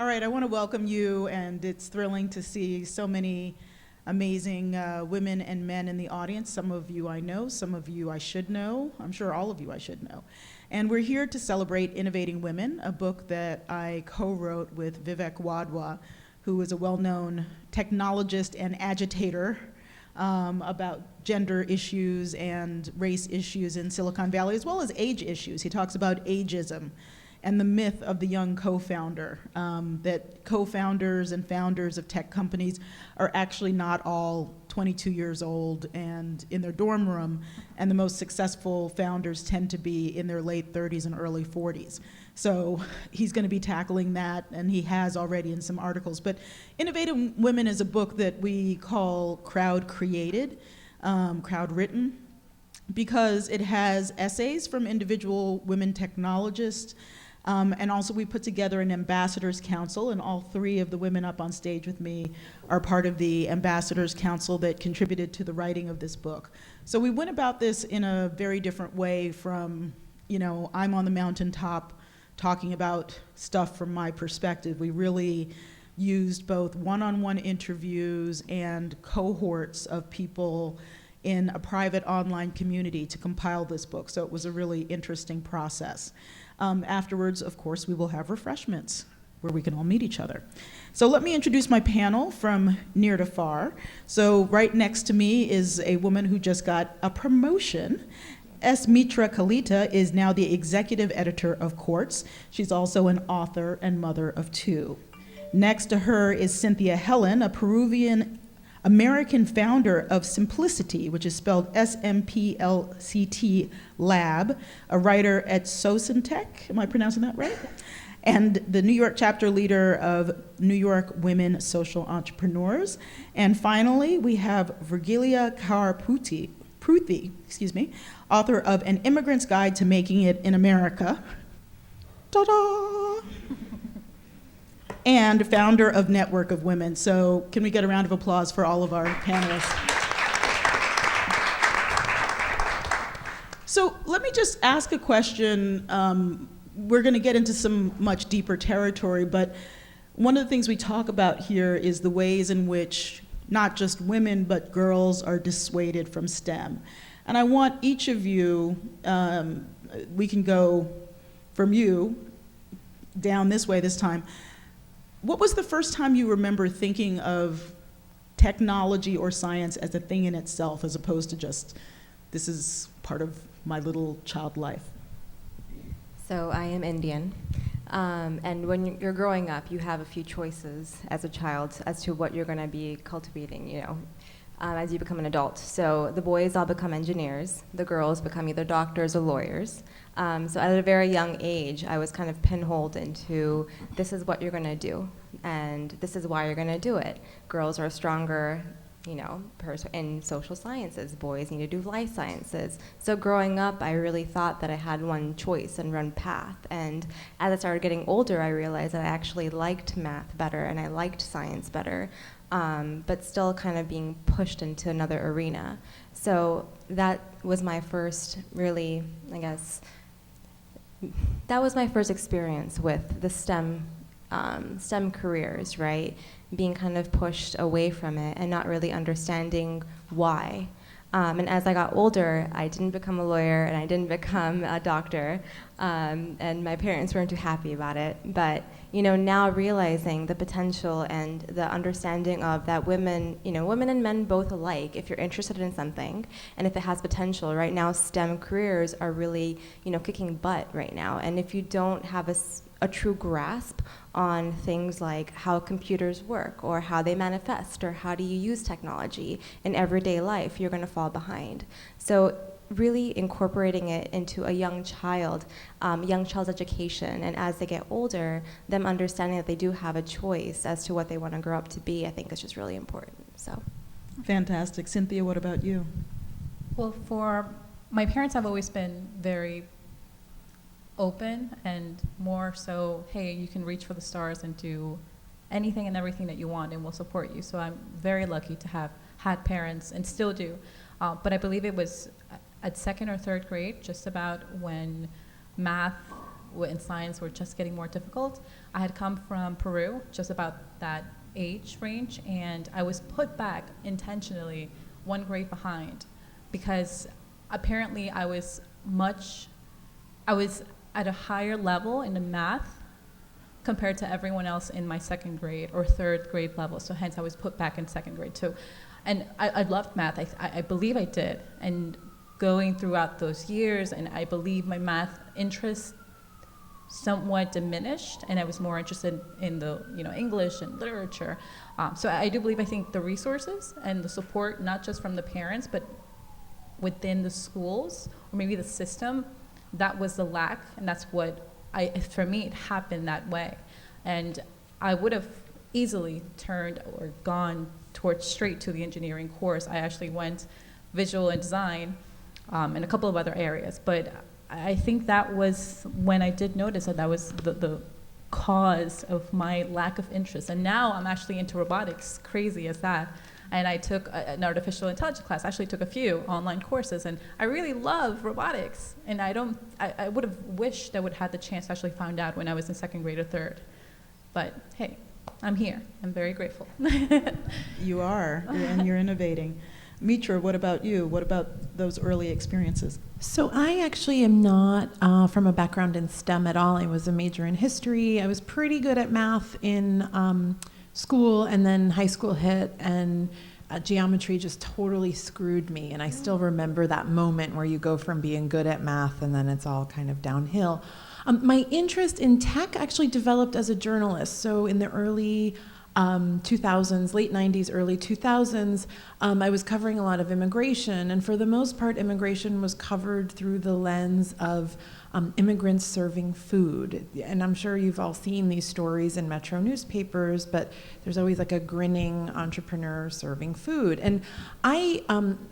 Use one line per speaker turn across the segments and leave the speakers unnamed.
All right, I want to welcome you, and it's thrilling to see so many amazing women and men in the audience. Some of you I know, some of you I should know. I'm sure all of you I should know. And we're here to celebrate Innovating Women, a book that I co-wrote with Vivek Wadhwa, who is a well-known technologist and agitator about gender issues and race issues in Silicon Valley, as well as age issues. He talks about ageism and the myth of the young co-founder, that co-founders and founders of tech companies are actually not all 22 years old and in their dorm room, and the most successful founders tend to be in their late 30s and early 40s. So he's going to be tackling that, and he has already in some articles. But Innovating Women is a book that we call crowd-created, crowd-written, because it has essays from individual women technologists, and also we put together an ambassadors council, and all three of the women up on stage with me are part of the ambassadors council that contributed to the writing of this book. So we went about this in a very different way from, I'm on the mountaintop talking about stuff from my perspective. We really used both one-on-one interviews and cohorts of people in a private online community to compile this book. So it was a really interesting process. Afterwards, of course, we will have refreshments where we can all meet each other. So let me introduce my panel from near to far. So right next to me is a woman who just got a promotion. Mitra Kalita is now the executive editor of Quartz. She's also an author and mother of two. Next to her is Cynthia Hellen, a Peruvian-American founder of Simplicity, which is spelled SMPLCT Lab, a writer at Socentech, am I pronouncing that right? And the New York chapter leader of New York Women Social Entrepreneurs. And finally, we have Virgilla Kaur Pruthi, author of An Immigrant's Guide to Making It in America. Ta-da! And founder of Network of Women. So can we get a round of applause for all of our panelists? So let me just ask a question. We're going to get into some much deeper territory, but one of the things we talk about here is the ways in which not just women, but girls are dissuaded from STEM. And I want each of you, we can go from you down this way this time. What was the first time you remember thinking of technology or science as a thing in itself, as opposed to just, this is part of my little child life?
So I am Indian, and when you're growing up, you have a few choices as a child as to what you're going to be cultivating, as you become an adult. So the boys all become engineers, the girls become either doctors or lawyers. So at a very young age, I was kind of pinholed into, this is what you're going to do, and this is why you're going to do it. Girls are stronger, in social sciences. Boys need to do life sciences. So growing up, I really thought that I had one choice and one path. And as I started getting older, I realized that I actually liked math better and I liked science better, but still kind of being pushed into another arena. So that was my first really, that was my first experience with the STEM careers, right? Being kind of pushed away from it and not really understanding why. And as I got older, I didn't become a lawyer and I didn't become a doctor, and my parents weren't too happy about it. But now realizing the potential and the understanding of that women and men both alike, if you're interested in something and if it has potential, right now STEM careers are really kicking butt right now. And if you don't have a true grasp on things like how computers work or how they manifest or how do you use technology in everyday life, you're going to fall behind. So really incorporating it into a young child's education, and as they get older, them understanding that they do have a choice as to what they want to grow up to be, I think is just really important. So,
fantastic. Cynthia, what about you?
Well, for my parents have always been very open and more so, hey, you can reach for the stars and do anything and everything that you want and we'll support you. So I'm very lucky to have had parents and still do. But I believe it was at second or third grade, just about when math in science were just getting more difficult. I had come from Peru, just about that age range, and I was put back intentionally 1 grade behind because apparently I was at a higher level in the math compared to everyone else in my 2nd grade or 3rd grade level. So hence I was put back in 2nd grade too. And I loved math, I believe I did. And going throughout those years, and I believe my math interest somewhat diminished, and I was more interested in the English and literature. So I do believe, I think the resources and the support, not just from the parents, but within the schools, or maybe the system, that was the lack, and that's what for me, it happened that way. And I would have easily turned or gone towards straight to the engineering course. I actually went visual and design and a couple of other areas. But I think that was when I did notice that was the cause of my lack of interest. And now I'm actually into robotics, crazy as that. And I took an artificial intelligence class. I actually took a few online courses, and I really love robotics. And I would have wished I would have had the chance to actually find out when I was in 2nd grade or 3rd. But hey, I'm here. I'm very grateful.
You are, and you're innovating. Mitra, what about you? What about those early experiences?
So I actually am not from a background in STEM at all. I was a major in history. I was pretty good at math in school, and then high school hit, and geometry just totally screwed me. And I still remember that moment where you go from being good at math and then it's all kind of downhill. My interest in tech actually developed as a journalist. So in the early 2000s, late 90s, early 2000s, I was covering a lot of immigration, and for the most part, immigration was covered through the lens of immigrants serving food. And I'm sure you've all seen these stories in Metro newspapers, but there's always like a grinning entrepreneur serving food. And I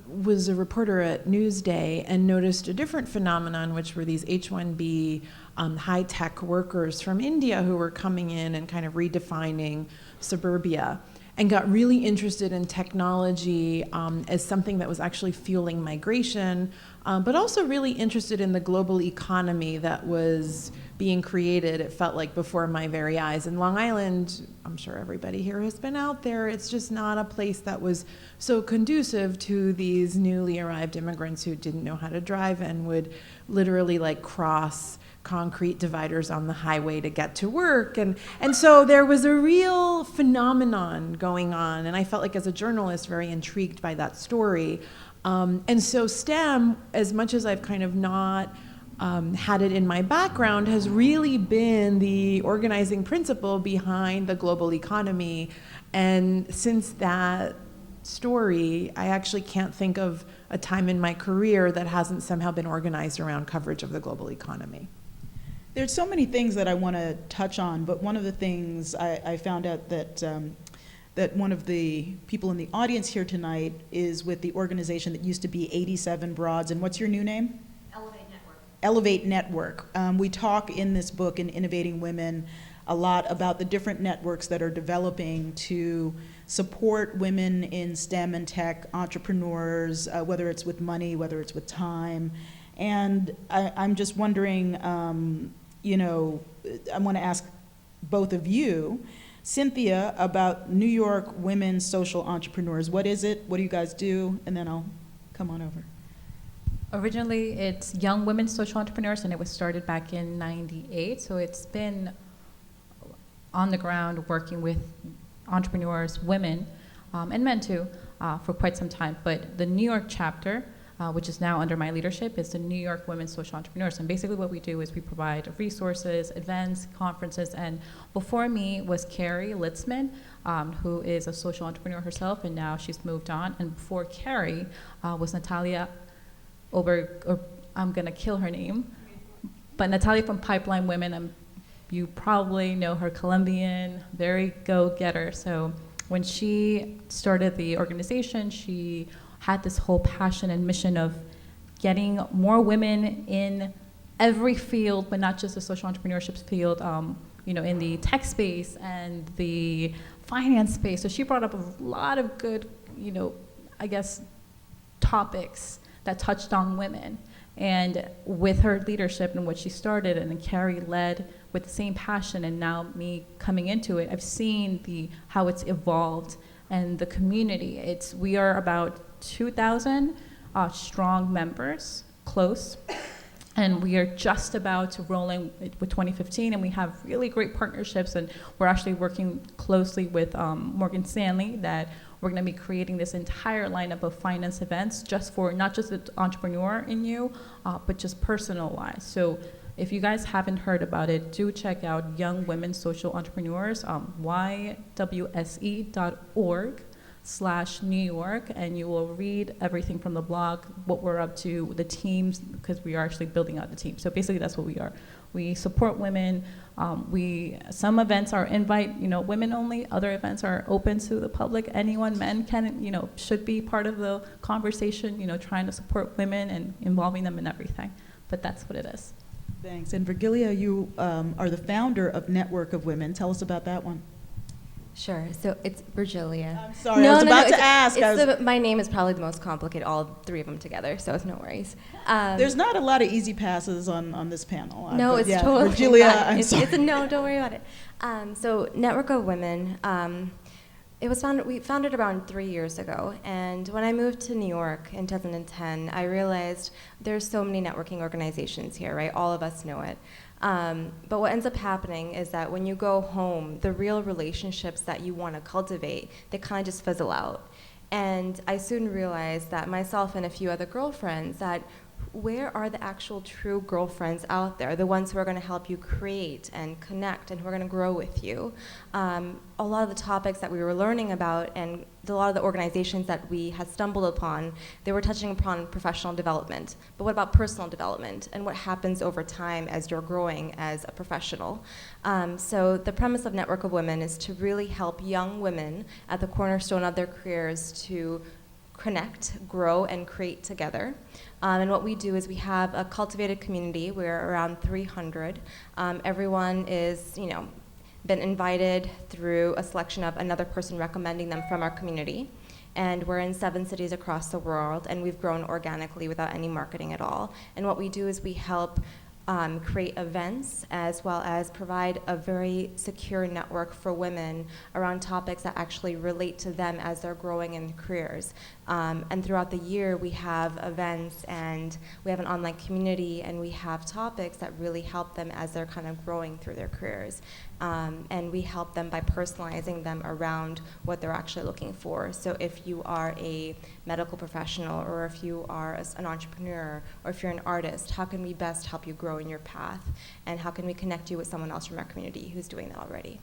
was a reporter at Newsday and noticed a different phenomenon, which were these H-1B high-tech workers from India who were coming in and kind of redefining suburbia, and got really interested in technology as something that was actually fueling migration, but also really interested in the global economy that was being created, it felt like, before my very eyes. And Long Island, I'm sure everybody here has been out there, it's just not a place that was so conducive to these newly arrived immigrants who didn't know how to drive and would literally like cross concrete dividers on the highway to get to work. And so there was a real phenomenon going on, and I felt like as a journalist very intrigued by that story. And so STEM, as much as I've kind of not had it in my background, has really been the organizing principle behind the global economy. And since that story, I actually can't think of a time in my career that hasn't somehow been organized around coverage of the global economy.
There's so many things that I want to touch on, but one of the things I found out that that one of the people in the audience here tonight is with the organization that used to be 87 Broads, and what's your new name?
Elevate Network.
Elevate Network. We talk in this book, in Innovating Women, a lot about the different networks that are developing to support women in STEM and tech, entrepreneurs, whether it's with money, whether it's with time. And I'm just wondering, I want to ask both of you, Cynthia, about New York Women Social Entrepreneurs. What is it? What do you guys do? And then I'll come on over.
Originally, it's Young Women Social Entrepreneurs, and it was started back in '98. So it's been on the ground working with entrepreneurs, women, and men too, for quite some time. But the New York chapter, which is now under my leadership, is the New York Women Social Entrepreneurs. And basically what we do is we provide resources, events, conferences, and before me was Carrie Litzman, who is a social entrepreneur herself, and now she's moved on. And before Carrie was Natalia I'm gonna kill her name, but Natalia from Pipeline Women, you probably know her, Colombian, very go-getter. So when she started the organization, she had this whole passion and mission of getting more women in every field, but not just the social entrepreneurship field, in the tech space and the finance space. So she brought up a lot of good, topics that touched on women. And with her leadership and what she started, and Carrie led with the same passion, and now me coming into it, I've seen how it's evolved, and the community. We are about 2,000 strong members, close, and we are just about to roll in with 2015, and we have really great partnerships, and we're actually working closely with Morgan Stanley that we're going to be creating this entire lineup of finance events just for not just the entrepreneur in you, but just personal wise. So if you guys haven't heard about it, do check out Young Women Social Entrepreneurs, ywse.org/New York, and you will read everything from the blog, what we're up to, the teams, because we are actually building out the team. So basically that's what we are. We support women. Some events are women only. Other events are open to the public. Anyone, men can, should be part of the conversation, trying to support women and involving them in everything. But that's what it is.
Thanks. And Virgilla, you are the founder of Network of Women. Tell us about that one.
Sure. So it's Virgilla.
I'm sorry, I was about to ask.
My name is probably the most complicated, all three of them together, so it's no worries.
There's not a lot of easy passes on this panel.
No, it's totally
Virgilla,
fine.
I'm sorry.
No, don't worry about it. So Network of Women, we founded around 3 years ago, and when I moved to New York in 2010, I realized there's so many networking organizations here, right? All of us know it. But what ends up happening is that when you go home, the real relationships that you want to cultivate, they kind of just fizzle out. And I soon realized that myself and a few other girlfriends, that where are the actual true girlfriends out there, the ones who are going to help you create and connect and who are going to grow with you? A lot of the topics that we were learning about and a lot of the organizations that we had stumbled upon, they were touching upon professional development. But what about personal development and what happens over time as you're growing as a professional? So the premise of Network of Women is to really help young women at the cornerstone of their careers to connect, grow, and create together. And what we do is we have a cultivated community. We're around 300. Everyone is, been invited through a selection of another person recommending them from our community. And we're in 7 cities across the world, and we've grown organically without any marketing at all. And what we do is we help create events as well as provide a very secure network for women around topics that actually relate to them as they're growing in careers. And throughout the year, we have events and we have an online community, and we have topics that really help them as they're kind of growing through their careers. And we help them by personalizing them around what they're actually looking for. So if you are a medical professional, or if you are an entrepreneur, or if you're an artist, how can we best help you grow in your path? And how can we connect you with someone else from our community who's doing that already?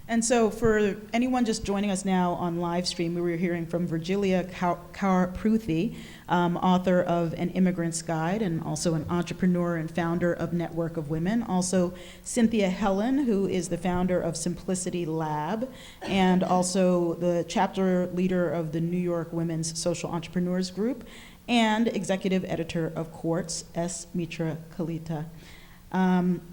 And so for anyone just joining us now on live stream, we were hearing from Virgilla Kaur Pruthi, author of An Immigrant's Guide and also an entrepreneur and founder of Network of Women. Also Cynthia Hellen, who is the founder of SMPLCT Lab and also the chapter leader of the New York Women's Social Entrepreneurs Group and executive editor of Quartz, Mitra Kalita.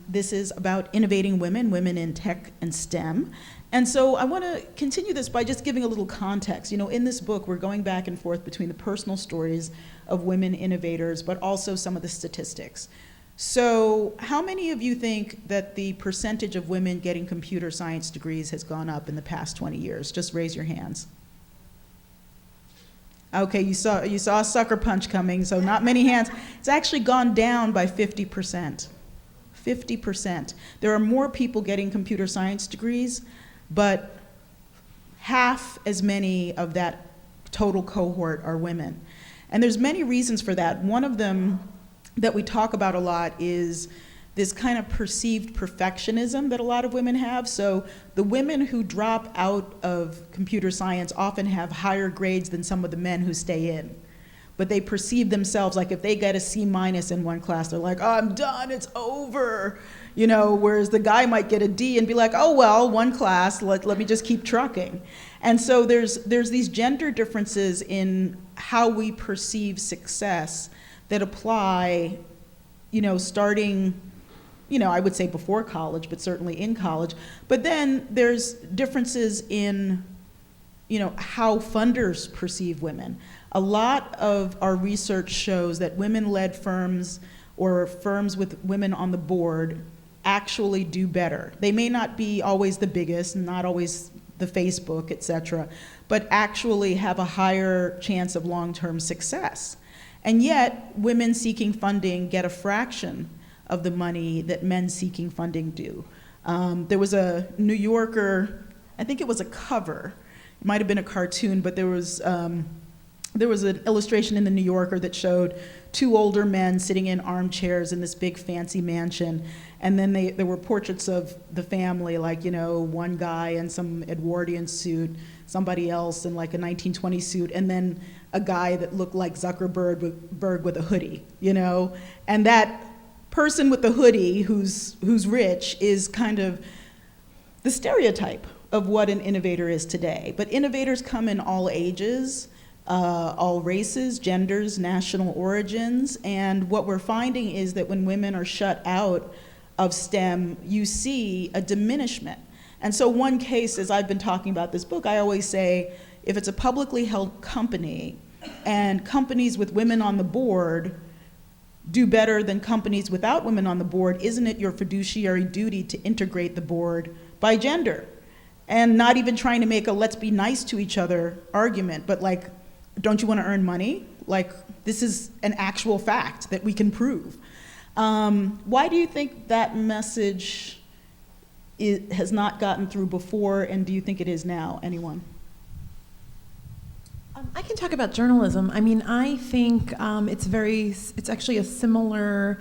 This is about innovating women, women in tech and STEM. And so I want to continue this by just giving a little context. In this book, we're going back and forth between the personal stories of women innovators, but also some of the statistics. So how many of you think that the percentage of women getting computer science degrees has gone up in the past 20 years? Just raise your hands. Okay, you saw a sucker punch coming, so not many hands. It's actually gone down by 50%. 50%. There are more people getting computer science degrees, but half as many of that total cohort are women. And there's many reasons for that. One of them that we talk about a lot is this kind of perceived perfectionism that a lot of women have. So the women who drop out of computer science often have higher grades than some of the men who stay in. But they perceive themselves like if they get a C- in one class, they're like, oh, I'm done, it's over. Whereas the guy might get a D and be like, oh, well, one class, let me just keep trucking. And so there's these gender differences in how we perceive success that apply, starting, I would say before college, but certainly in college. But then there's differences in how funders perceive women. A lot of our research shows that women-led firms or firms with women on the board actually do better. They may not be always the biggest, not always the Facebook, et cetera, but actually have a higher chance of long-term success. And yet, women seeking funding get a fraction of the money that men seeking funding do. There was a New Yorker, I think it was a cover, it might have been a cartoon, but there was an illustration in the New Yorker that showed two older men sitting in armchairs in this big fancy mansion, and then there were portraits of the family, like, you know, one guy in some Edwardian suit, somebody else in like a 1920 suit, and then a guy that looked like Zuckerberg with a hoodie, you know? And that person with the hoodie who's rich is kind of the stereotype of what an innovator is today. But innovators come in all ages, all races, genders, national origins, and what we're finding is that when women are shut out of STEM, you see a diminishment. And so one case, as I've been talking about this book, I always say, if it's a publicly held company and companies with women on the board do better than companies without women on the board, isn't it your fiduciary duty to integrate the board by gender? And not even trying to make a let's be nice to each other argument, but like, don't you want to earn money? Like, this is an actual fact that we can prove. Why do you think that message has not gotten through before, and do you think it is now? Anyone?
I can talk about journalism. I mean, I think it's actually a similar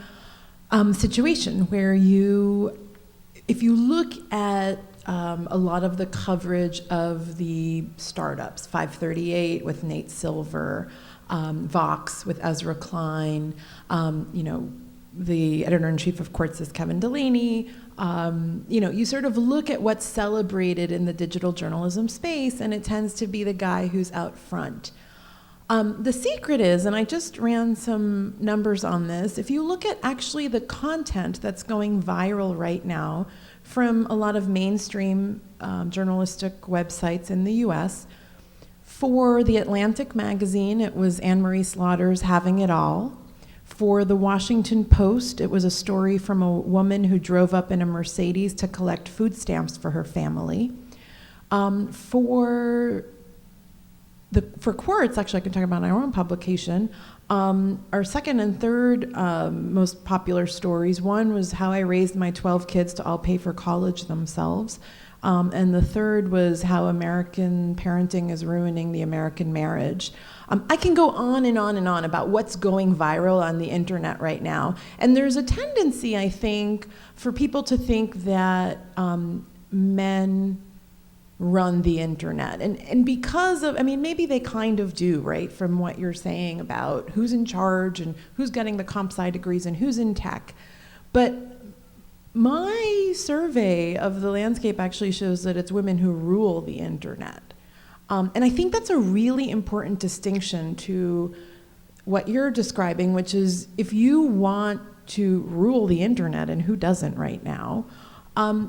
situation where if you look at a lot of the coverage of the startups, 538 with Nate Silver, Vox with Ezra Klein, you know, the editor-in-chief of Quartz is Kevin Delaney. You know, you sort of look at what's celebrated in the digital journalism space, and it tends to be the guy who's out front. The secret is, and I just ran some numbers on this, if you look at actually the content that's going viral right now from a lot of mainstream journalistic websites in the US, for The Atlantic magazine, it was Anne-Marie Slaughter's Having It All. For the Washington Post, it was a story from a woman who drove up in a Mercedes to collect food stamps for her family. For Quartz, actually I can talk about our own publication, our second and third most popular stories, one was how I raised my 12 kids to all pay for college themselves. And the third was how American parenting is ruining the American marriage. I can go on and on and on about what's going viral on the internet right now. And there's a tendency, I think, for people to think that men run the internet. And because of, I mean, maybe they kind of do, right, from what you're saying about who's in charge and who's getting the comp sci degrees and who's in tech. But my survey of the landscape actually shows that it's women who rule the internet. And I think that's a really important distinction to what you're describing, which is if you want to rule the internet, and who doesn't right now,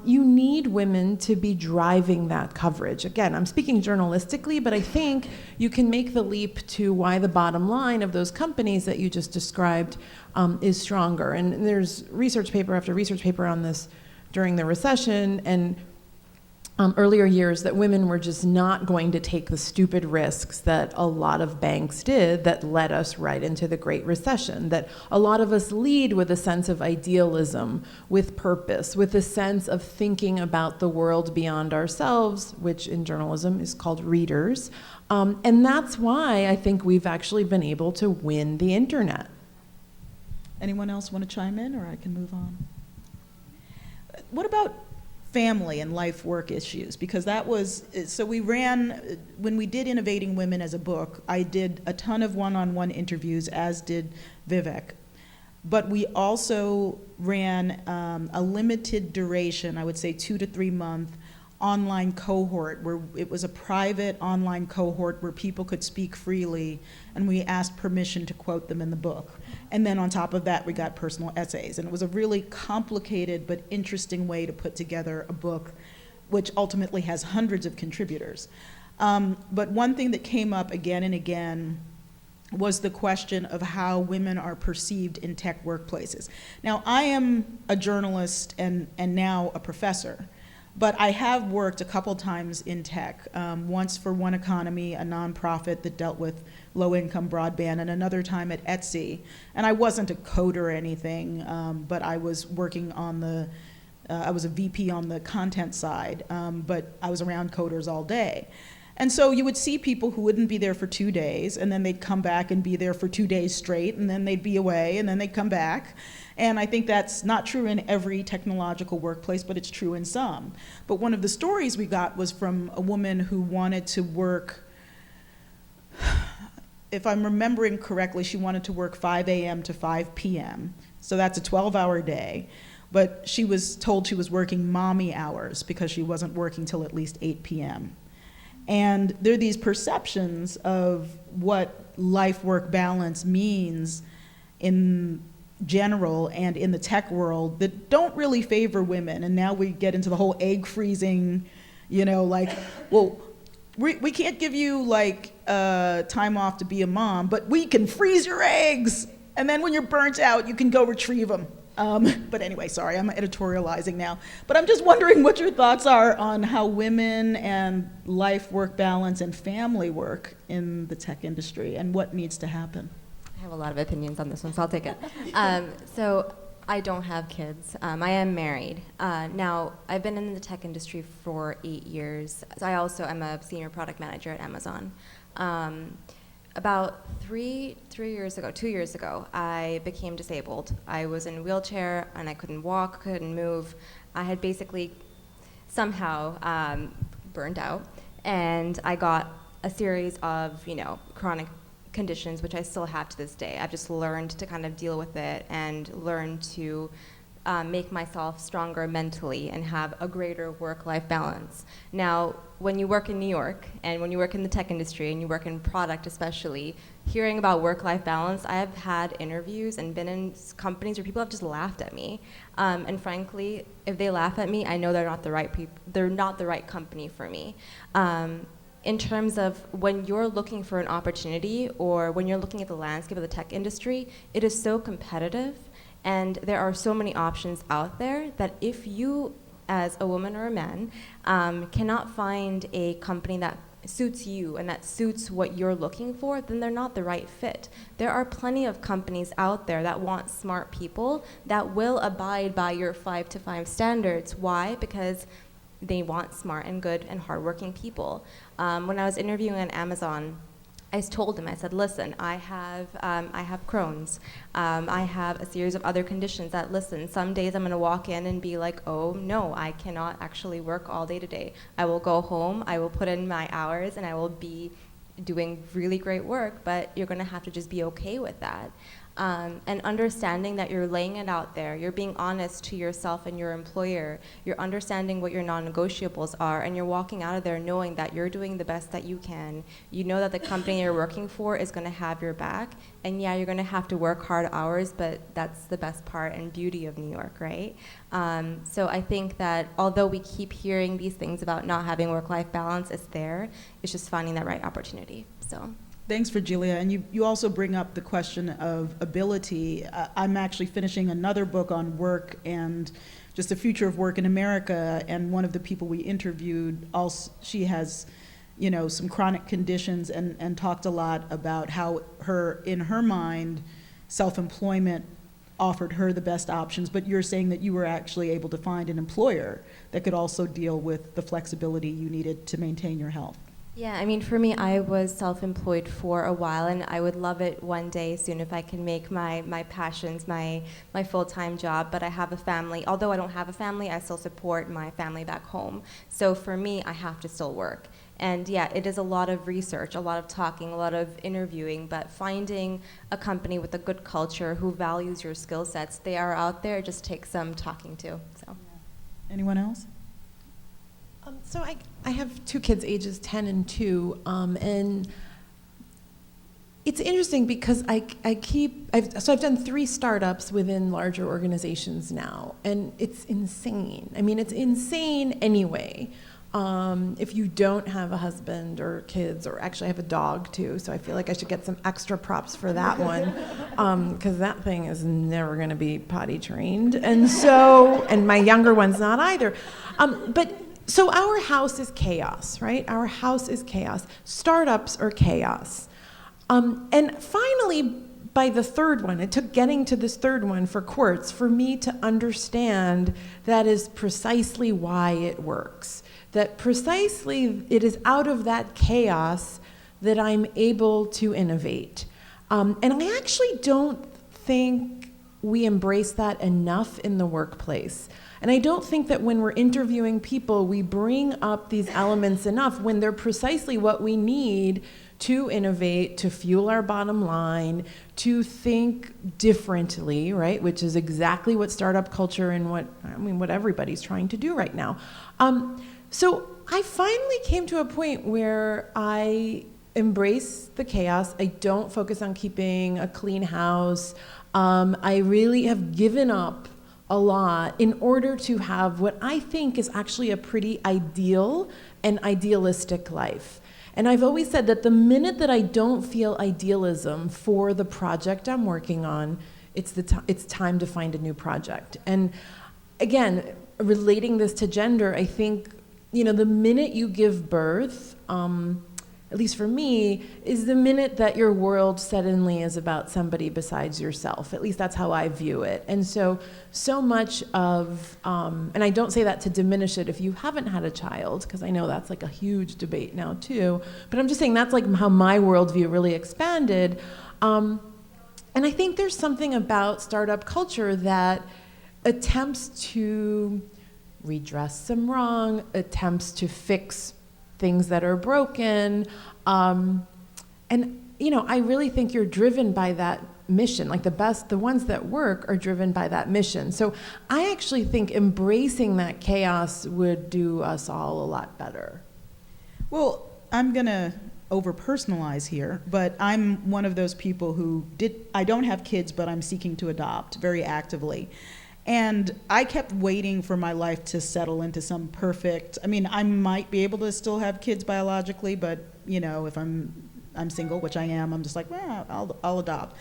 you need women to be driving that coverage. Again, I'm speaking journalistically, but I think you can make the leap to why the bottom line of those companies that you just described is stronger. And there's research paper after research paper on this during the recession and earlier years that women were just not going to take the stupid risks that a lot of banks did that led us right into the Great Recession, that a lot of us lead with a sense of idealism, with purpose, with a sense of thinking about the world beyond ourselves, which in journalism is called readers. And that's why I think we've actually been able to win the internet.
Anyone else want to chime in, or I can move on? What about family and life work issues? Because that was, so we ran, when we did Innovating Women as a book, I did a ton of one-on-one interviews, as did Vivek. But we also ran a limited duration, I would say 2 to 3 month online cohort, where it was a private online cohort where people could speak freely, and we asked permission to quote them in the book. And then on top of that, we got personal essays. And it was a really complicated but interesting way to put together a book, which ultimately has hundreds of contributors. But one thing that came up again and again was the question of how women are perceived in tech workplaces. Now, I am a journalist and now a professor, but I have worked a couple times in tech, once for One Economy, a nonprofit that dealt with low-income broadband, and another time at Etsy. And I wasn't a coder or anything, but I was working on the, I was a VP on the content side, but I was around coders all day. And so you would see people who wouldn't be there for 2 days, and then they'd come back and be there for 2 days straight, and then they'd be away, and then they'd come back. And I think that's not true in every technological workplace, but it's true in some. But one of the stories we got was from a woman who wanted to work, if I'm remembering correctly, she wanted to work 5 a.m. to 5 p.m. So that's a 12-hour day. But she was told she was working mommy hours because she wasn't working till at least 8 p.m. And there are these perceptions of what life-work balance means in general and in the tech world that don't really favor women. And now we get into the whole egg freezing, you know, like, well, we can't give you like time off to be a mom, but we can freeze your eggs. And then when you're burnt out, you can go retrieve them. But anyway, sorry, I'm editorializing now. But I'm just wondering what your thoughts are on how women and life-work balance and family work in the tech industry and what needs to happen.
I have a lot of opinions on this one, so I'll take it. So I don't have kids. I am married. Now, I've been in the tech industry for 8 years. So I also am a senior product manager at Amazon. About 2 years ago, I became disabled. I was in a wheelchair and I couldn't walk, couldn't move. I had basically somehow burned out, and I got a series of, you know, chronic conditions, which I still have to this day. I've just learned to kind of deal with it and learn to make myself stronger mentally and have a greater work-life balance. Now, when you work in New York and when you work in the tech industry and you work in product especially, hearing about work-life balance, I have had interviews and been in companies where people have just laughed at me. And frankly, if they laugh at me, I know they're not the right people, they're not the right company for me. In terms of when you're looking for an opportunity or when you're looking at the landscape of the tech industry, it is so competitive. And there are so many options out there that if you, as a woman or a man, cannot find a company that suits you and that suits what you're looking for, then they're not the right fit. There are plenty of companies out there that want smart people that will abide by your 5 to 5 standards. Why? Because they want smart and good and hardworking people. When I was interviewing at Amazon, I told him, I said, listen, I have Crohn's. I have a series of other conditions that, listen, some days I'm gonna walk in and be like, oh no, I cannot actually work all day today. I will go home, I will put in my hours, and I will be doing really great work, but you're gonna have to just be okay with that. And understanding that you're laying it out there, you're being honest to yourself and your employer, you're understanding what your non-negotiables are, and you're walking out of there knowing that you're doing the best that you can. You know that the company you're working for is going to have your back, and yeah, you're going to have to work hard hours, but that's the best part and beauty of New York, right? So I think that although we keep hearing these things about not having work-life balance, it's there. It's just finding that right opportunity. So.
Thanks, Virgilla. And you also bring up the question of ability. I'm actually finishing another book on work and just the future of work in America. And one of the people we interviewed, also, she has, you know, some chronic conditions and talked a lot about how in her mind, self-employment offered her the best options. But you're saying that you were actually able to find an employer that could also deal with the flexibility you needed to maintain your health.
Yeah, I mean, for me, I was self-employed for a while, and I would love it one day soon if I can make my passions my full-time job, but I have a family. Although I don't have a family, I still support my family back home. So for me, I have to still work. And yeah, it is a lot of research, a lot of talking, a lot of interviewing, but finding a company with a good culture who values your skill sets, they are out there, it just takes some talking to, so.
Anyone else?
So I have 2 kids, ages 10 and 2, and it's interesting because I've done 3 startups within larger organizations now, and it's insane. I mean, it's insane anyway. If you don't have a husband or kids, or actually I have a dog too, so I feel like I should get some extra props for that one, because that thing is never going to be potty trained, and my younger one's not either. So our house is chaos, right? Our house is chaos. Startups are chaos. And finally, by the third one, it took getting to this third one for Quartz for me to understand that is precisely why it works. That precisely it is out of that chaos that I'm able to innovate. And I actually don't think we embrace that enough in the workplace. And I don't think that when we're interviewing people, we bring up these elements enough when they're precisely what we need to innovate, to fuel our bottom line, to think differently, right? Which is exactly what startup culture and what everybody's trying to do right now. So I finally came to a point where I embrace the chaos. I don't focus on keeping a clean house. I really have given up a lot in order to have what I think is actually a pretty ideal and idealistic life. And I've always said that the minute that I don't feel idealism for the project I'm working on, it's time to find a new project. And again, relating this to gender, I think, the minute you give birth, at least for me, is the minute that your world suddenly is about somebody besides yourself. At least that's how I view it. And so much of, and I don't say that to diminish it if you haven't had a child, because I know that's like a huge debate now too, but I'm just saying that's like how my worldview really expanded. And I think there's something about startup culture that attempts to redress some wrong, attempts to fix things that are broken, and I really think you're driven by that mission. Like the ones that work are driven by that mission. So I actually think embracing that chaos would do us all a lot better.
Well, I'm gonna over-personalize here, but I'm one of those people I don't have kids, but I'm seeking to adopt very actively. And I kept waiting for my life to settle into some perfect, I might be able to still have kids biologically, but if I'm single, which I am, I'm just like, well, I'll adopt.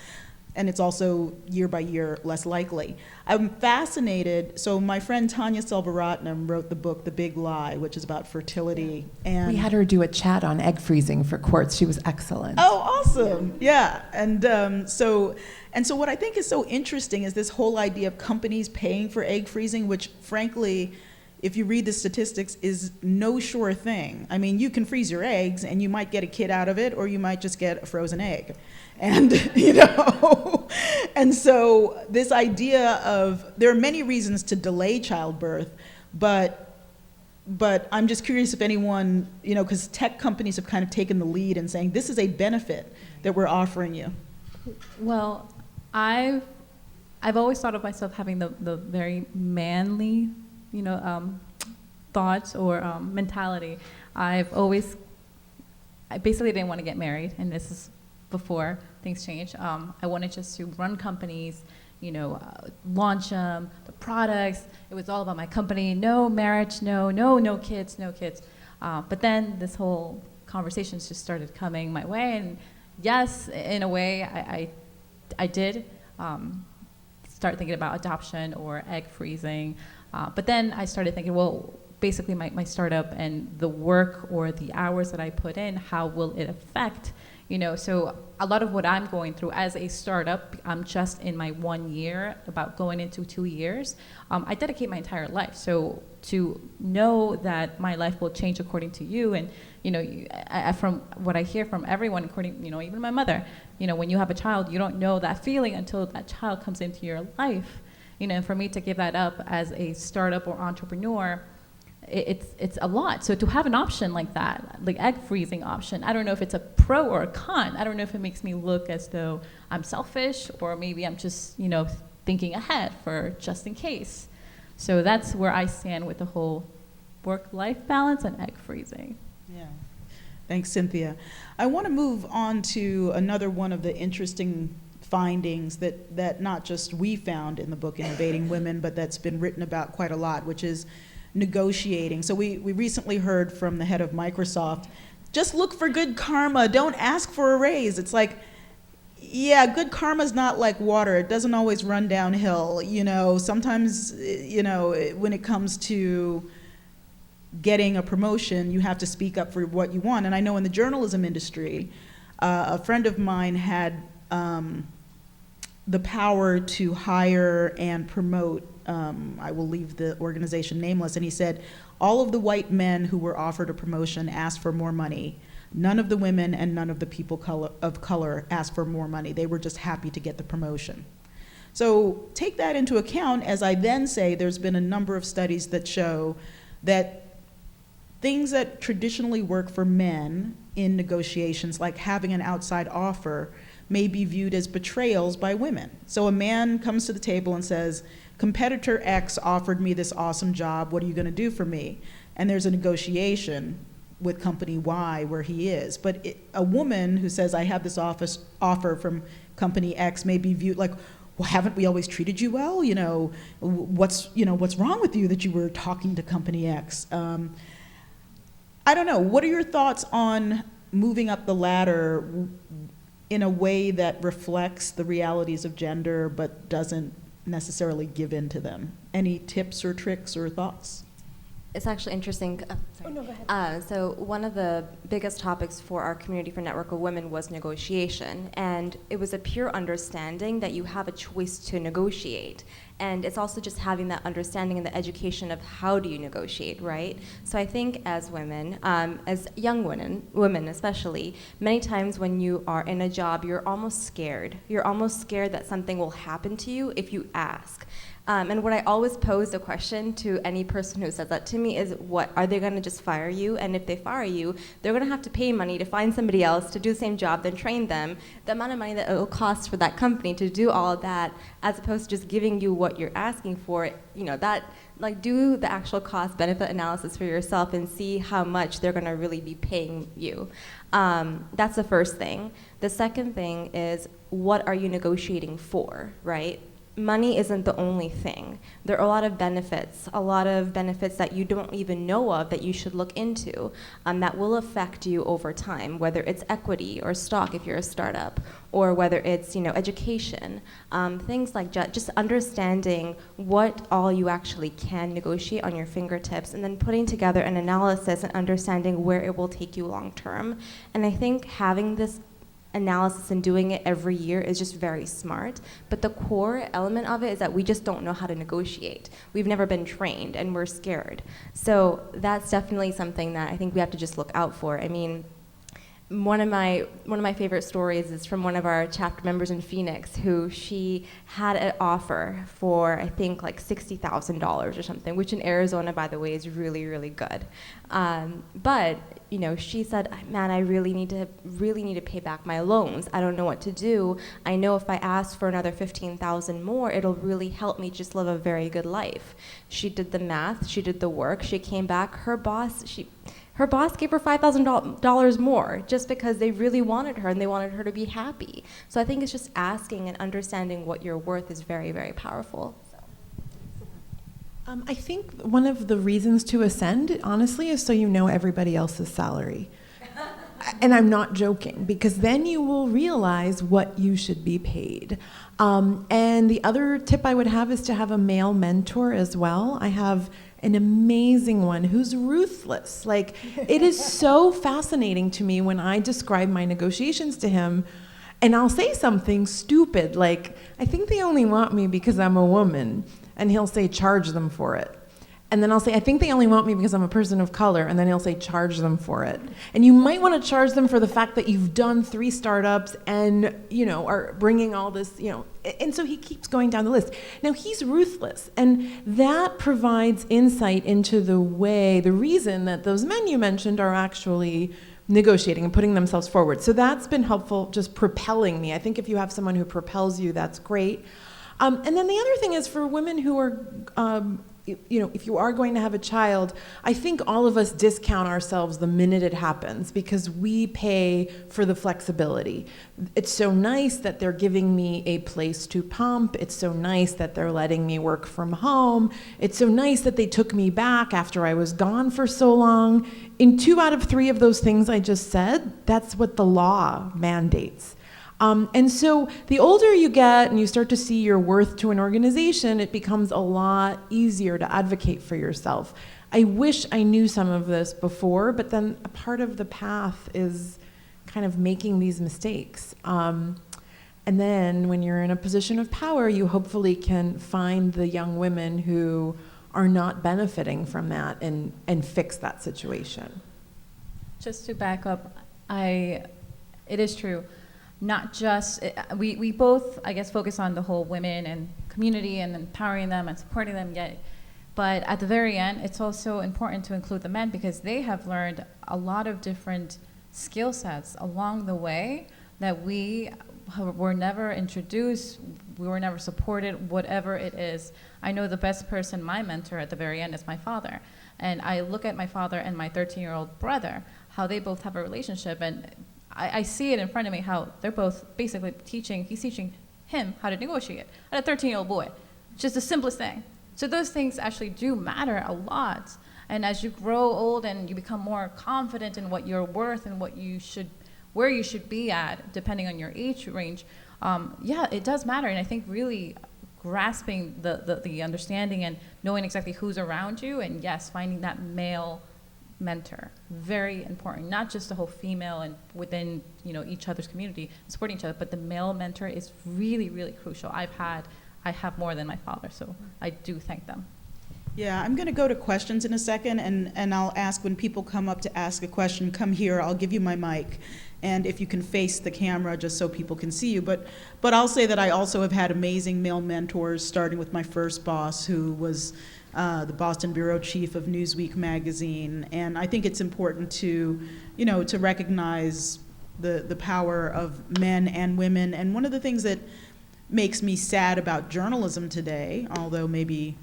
And it's also year by year less likely. I'm fascinated. So my friend Tanya Selvaratnam wrote the book The Big Lie, which is about fertility. And
we had her do a chat on egg freezing for Quartz. She was excellent.
Oh, awesome! Yeah, and so what I think is so interesting is this whole idea of companies paying for egg freezing, which frankly, if you read the statistics, is no sure thing. You can freeze your eggs and you might get a kid out of it, or you might just get a frozen egg. And, and so this idea of, there are many reasons to delay childbirth, but I'm just curious if anyone, because tech companies have kind of taken the lead in saying, this is a benefit that we're offering you.
Well, I've always thought of myself having the very manly, thoughts or mentality. I basically didn't want to get married, and this is before things changed. I wanted just to run companies, launch them, the products. It was all about my company. No marriage, no kids. But then this whole conversations just started coming my way, and yes, in a way, I did start thinking about adoption or egg freezing. But then I started thinking, well, basically my startup and the work or the hours that I put in, how will it affect? So a lot of what I'm going through as a startup, I'm just in my 1 year, about going into 2 years. I dedicate my entire life. So to know that my life will change according to you, and from what I hear from everyone, including even my mother, when you have a child, you don't know that feeling until that child comes into your life. And for me to give that up as a startup or entrepreneur, it's a lot. So to have an option like that, like egg freezing option, I don't know if it's a pro or a con. I don't know if it makes me look as though I'm selfish, or maybe I'm just thinking ahead for just in case. So that's where I stand with the whole work-life balance and egg freezing.
Yeah. Thanks, Cynthia. I want to move on to another one of the interesting findings that not just we found in the book Innovating Women, but that's been written about quite a lot, which is negotiating. So we recently heard from the head of Microsoft, just look for good karma, don't ask for a raise. It's like, yeah, good karma's not like water. It doesn't always run downhill. Sometimes, when it comes to getting a promotion, you have to speak up for what you want. And I know in the journalism industry, a friend of mine had the power to hire and promote, I will leave the organization nameless, and he said, all of the white men who were offered a promotion asked for more money. None of the women and none of the people of color asked for more money. They were just happy to get the promotion. So take that into account as I then say there's been a number of studies that show that things that traditionally work for men in negotiations, like having an outside offer, may be viewed as betrayals by women. So a man comes to the table and says, competitor X offered me this awesome job, what are you gonna do for me? And there's a negotiation with company Y where he is. But a woman who says, I have this offer from company X may be viewed like, well, haven't we always treated you well? What's wrong with you that you were talking to company X? I don't know, what are your thoughts on moving up the ladder in a way that reflects the realities of gender but doesn't necessarily give in to them? Any tips or tricks or thoughts?
It's actually interesting. Sorry.
no, go ahead.
So one of the biggest topics for our community for Network of Women was negotiation, and it was a pure understanding that you have a choice to negotiate. And it's also just having that understanding and the education of how do you negotiate, right? So I think as women, as young women especially, many times when you are in a job, you're almost scared. You're almost scared that something will happen to you if you ask. And what I always pose the question to any person who says that to me is, what, are they gonna just fire you? And if they fire you, they're gonna have to pay money to find somebody else to do the same job, then train them. The amount of money that it will cost for that company to do all of that, as opposed to just giving you what you're asking for, do the actual cost benefit analysis for yourself and see how much they're gonna really be paying you. That's the first thing. The second thing is, what are you negotiating for, right? Money isn't the only thing. There are a lot of benefits that you don't even know of that you should look into that will affect you over time, whether it's equity or stock if you're a startup, or whether it's education, things like just understanding what all you actually can negotiate on your fingertips, and then putting together an analysis and understanding where it will take you long term. And I think having this analysis and doing it every year is just very smart, but the core element of it is that we just don't know how to negotiate. We've never been trained and we're scared. So that's definitely something that I think we have to just look out for. I mean, one of my favorite stories is from one of our chapter members in Phoenix, who she had an offer for, I think, like $60,000 or something, which in Arizona, by the way, is really, really good. But she said, man, I really need to pay back my loans. I don't know what to do. I know if I ask for another $15,000 more, it'll really help me just live a very good life. She did the math, she did the work, she came back, her boss gave her $5,000 more just because they really wanted her and they wanted her to be happy. So I think it's just asking and understanding what you're worth is very, very powerful.
I think one of the reasons to ascend, honestly, is so you know everybody else's salary. And I'm not joking, because then you will realize what you should be paid. And the other tip I would have is to have a male mentor as well. I have an amazing one who's ruthless. Like, it is so fascinating to me when I describe my negotiations to him, and I'll say something stupid, like, I think they only want me because I'm a woman. And he'll say, charge them for it. And then I'll say, I think they only want me because I'm a person of color. And then he'll say, charge them for it. And you might want to charge them for the fact that you've done 3 startups and, are bringing all this, And so he keeps going down the list. Now, he's ruthless. And that provides insight into the reason that those men you mentioned are actually negotiating and putting themselves forward. So that's been helpful, just propelling me. I think if you have someone who propels you, that's great. And then the other thing is, for women who are if you are going to have a child, I think all of us discount ourselves the minute it happens because we pay for the flexibility. It's so nice that they're giving me a place to pump. It's so nice that they're letting me work from home. It's so nice that they took me back after I was gone for so long. In 2 out of 3 of those things I just said, that's what the law mandates. And so the older you get and you start to see your worth to an organization, it becomes a lot easier to advocate for yourself. I wish I knew some of this before, but then a part of the path is kind of making these mistakes. And then when you're in a position of power, you hopefully can find the young women who are not benefiting from that and fix that situation.
Just to back up, it is true. Not just, we both, I guess, focus on the whole women and community and empowering them and supporting them, but at the very end, it's also important to include the men because they have learned a lot of different skill sets along the way that we were never introduced, we were never supported, whatever it is. I know the best person, my mentor at the very end, is my father. And I look at my father and my 13-year-old brother, how they both have a relationship, and I see it in front of me how they're both basically he's teaching him how to negotiate at a 13-year-old boy. Just the simplest thing. So those things actually do matter a lot. And as you grow old and you become more confident in what you're worth and where you should be at, depending on your age range, it does matter. And I think really grasping the understanding and knowing exactly who's around you, and yes, finding that male mentor, very important. Not just the whole female and within each other's community supporting each other, but the male mentor is really, really crucial. I have more than my father, so I do thank them.
Yeah, I'm going to go to questions in a second, and I'll ask when people come up to ask a question, come here, I'll give you my mic, and if you can face the camera just so people can see you. But I'll say that I also have had amazing male mentors, starting with my first boss, who was the Boston bureau chief of Newsweek magazine, and I think it's important to recognize the power of men and women. And one of the things that makes me sad about journalism today, although maybe